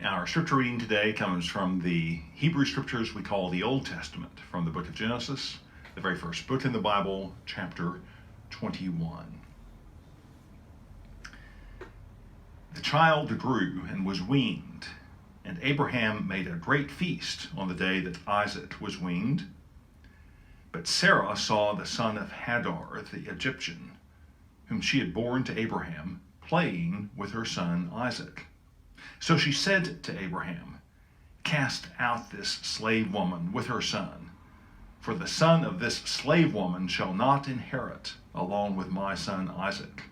Our scripture reading today comes from the Hebrew scriptures we call the Old Testament, from the book of Genesis, the very first book in the Bible, chapter 21. The child grew and was weaned, and Abraham made a great feast on the day that Isaac was weaned. But Sarah saw the son of Hagar, the Egyptian, whom she had borne to Abraham, playing with her son Isaac. So she said to Abraham, "Cast out this slave woman with her son, for the son of this slave woman shall not inherit along with my son Isaac."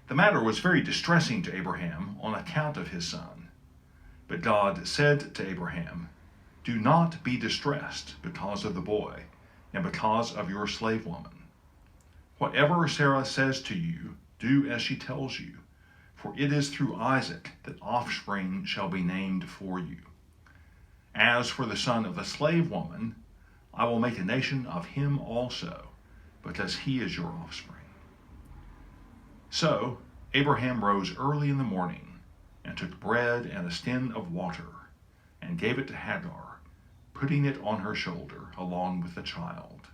The matter was very distressing to Abraham on account of his son. But God said to Abraham, "Do not be distressed because of the boy and because of your slave woman. Whatever Sarah says to you, do as she tells you. For it is through Isaac that offspring shall be named for you. As for the son of the slave woman, I will make a nation of him also, because he is your offspring." So Abraham rose early in the morning, and took bread and a skin of water, and gave it to Hagar, putting it on her shoulder along with the child,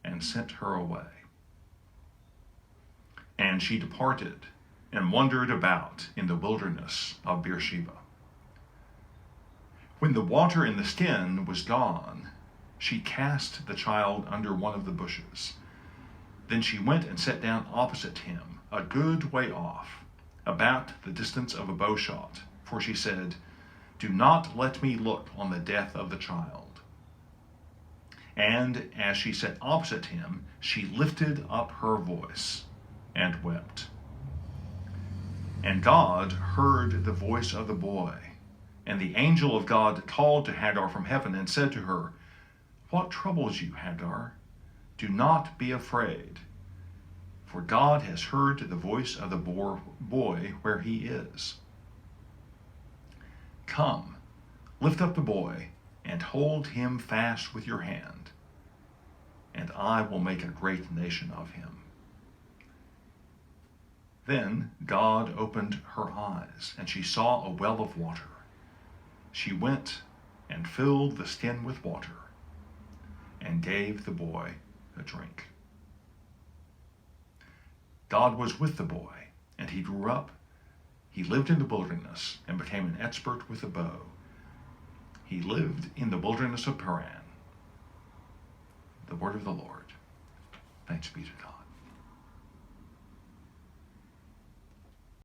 and sent her away. And she departed, and wandered about in the wilderness of Beersheba. When the water in the skin was gone, she cast the child under one of the bushes. Then she went and sat down opposite him, a good way off, about the distance of a bow shot, for she said, "Do not let me look on the death of the child." And as she sat opposite him, she lifted up her voice and wept. And God heard the voice of the boy, and the angel of God called to Hagar from heaven and said to her, "What troubles you, Hagar? Do not be afraid, for God has heard the voice of the boy where he is. Come, lift up the boy, and hold him fast with your hand, and I will make a great nation of him." Then God opened her eyes, and she saw a well of water. She went and filled the skin with water, and gave the boy a drink. God was with the boy, and he grew up. He lived in the wilderness and became an expert with the bow. He lived in the wilderness of Paran. The word of the Lord. Thanks be to God.